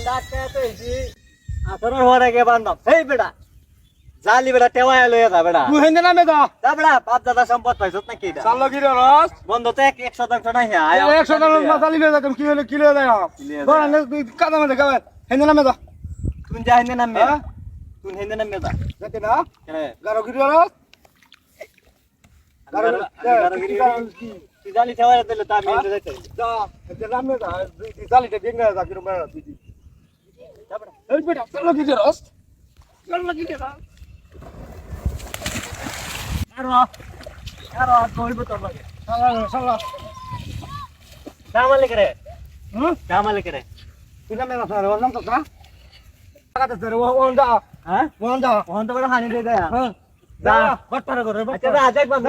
Doctor তো AC আসরের হরে গে বান্ধব এই বেটা জালি বেটা টেওয়া লইয়া যা বেটা তুই হেন্দে নামে দা যা বেটা বাপ দাদা সম্পদ পাইছত নাকি এটা চাল কি রে রস বন্ধ তো 1% নাই হ্যাঁ 100 টাকা মাতালি লে যাকম কি হলো কি লে যায় বল তুই কাদা মে গাবে হেন্দে নামে দা তুই যা হেন্দে নামে তুই হেন্দে নামে যা যেতে না হ্যাঁ গারো কি রস গারো কি তুই জালি টেওয়া দিলে তা আমি হেন্দে যাইতে যা হেন্দে নামে দা তুই জালিটা গেঙ্গা যা কি রুমে তুই যা বেটা এই বেটা চাল কি রে রস চাল কি রে আরো কইব তো লাগে শালা দামালে করে দামালে করে তুই নামে না স্যার ওর নাম তো না টাকা দে রে ওন দা হ্যাঁ ওন দা ওহন তো বড় হানি দে দেয়া হ্যাঁ যা বাটপারে করে আচ্ছা দা আজ একবার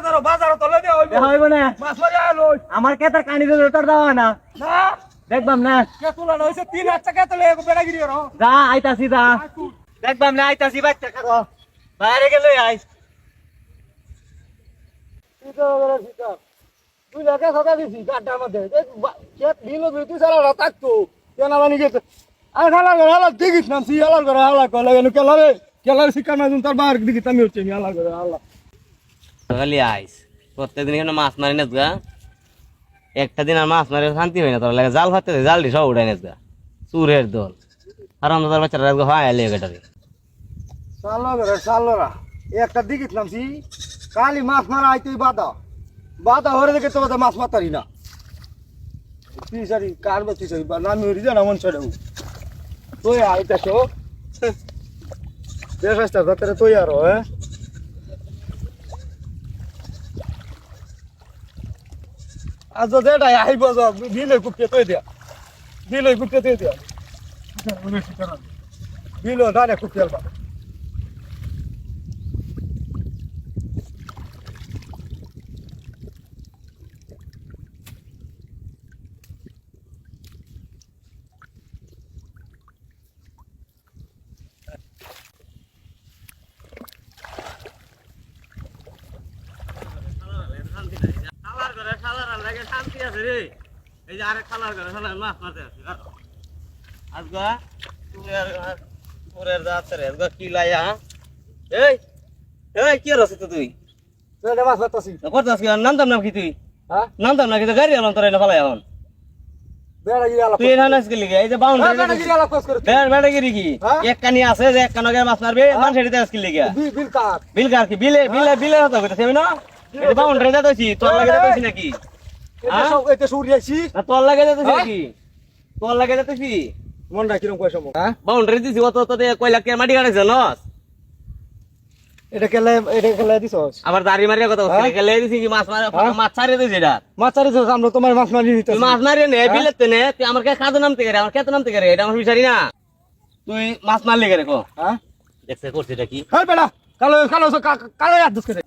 করে বাজার তলে দে হইব হইব না মাছ মারি আলো আমার কে তার কানি দিয়ে তোর দাও না না দেখবাম না কে তুলা হইছে 3000 টাকা তলে এক বেড়া গিরি রো যা আইতাছি যা দেখবাম না আইতাছি বাচ্চা খাবো বাইরে গেলে আইস তুই লাগে সদা দিছি গাড্ডার মধ্যে কে দিল তুই সারা থাকতো কেন মানি গেছে আর হালা করে হালা দেখিস না সি হালা করে হালা করে লাগে কেলারে শিকার না তার বার দিকে আমি হচ্ছে হালা করে হালা সকালে আইস প্রত্যেকদিন এখানে মাছ মারি না গা একটা দিন আর মাছ মারি শান্তি হয় না তোর লাগে জাল ফাতে জাল দি সব উঠাই না গা চুরের দল আর আমরা তার বাচ্চারা হয় এলে গেটারে সালোরা একটা দিকিস নাম সি কালি মাছ মারা আইতেই বাধা হরে দেখে তো মাছ মাতারি না তুই সারি কার বা তুই সারি নামি হরি যা না মন ছড়াও তুই আইতাছো দেশ আসতে যাতে তুই আরো হ্যাঁ আজ যেটা আইব বিলে কুপকে তুই দিয়া বিলে কুপকে তুই দিয়া বিলো দাঁড়ে কুপকে আলবা খালার ঘরে খালার লাগে শান্তি আছে রে এই যে আরে খালার ঘরে খালার মাছ মারতে আছে আজগা পুরের যাচ্ছে রে আজগা কি লাইয়া এই এই কি রস তুই তুই মাছ মারতাছি করতাস কি নামতাম নাম কি তুই হ্যাঁ নামতাম না কি গাড়ি আলাম তোর এনে ফালাই এখন বেড়া গিয়ে আলাপ তুই এখানে আসলি এই যে বাউন্ডারি বেড়া গিয়ে আলাপ করে বেড়া গিরি কি এক কানি আছে যে এক কানকে মাছ মারবে মান সেটিতে আসলি গিয়া বিল কাট বিল কার কি বিলে বিলে বিলে হতো কইতাছি আমি না এই বাউন্ডারি দা দইছি তোর লাগে দা দইছি নাকি এটা সুরিয়াছি না তোর লাগে দা দইছি নাকি তোর লাগে দা দইছি মনটা কিরম পয়সা মো হ্যাঁ বাউন্ডারি দিছি অত তো কয়লা কে মাটি কাটাইছ লস এটা কেলে দিছস আবার দাড়ি মারিয়া কথা বলছিস কেলে দিছি কি মাছ মারা মাছ ছাড়ে দিছি এটা মাছ চারি দিছস আমরা তোমার মাছ মারি নিতে তুই মাছ মারিয়ে নে বিলেতে নে তুই আমার কে খাদে নামতে গেরে আমার খেতে নামতে গেরে এটা আমার বিচারি না তুই মাছ মারলি গেরে কো হ্যাঁ দেখতে করছিস এটা কি হ্যাঁ বেড়া কালো কালো কালো আদস করে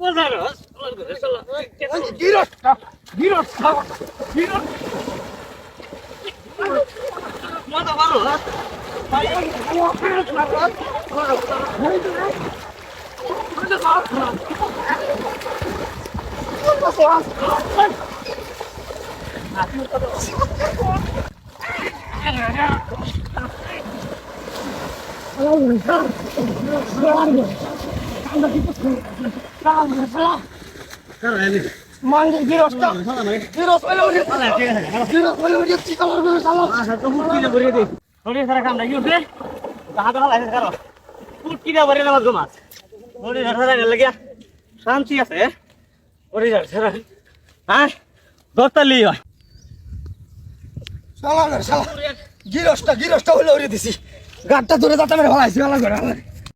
গিরট গিরট গিরট মজা ভালো Mangga giros tak, giros oleh giros oleh dia kalau bersalah. তো মুটকি না ভরে দে ওরে সারা কাম লাগি উঠে তাহাতে হল আছে কারো মুটকি না ভরে না মাছ মাছ ওরে সারা লাগিয়া শান্তি আছে ওরে সারা হ্যাঁ দরতালি হয় Salah, salah. Giros tak oleh dia disi. Gata tu dah tak mereka halai, salah.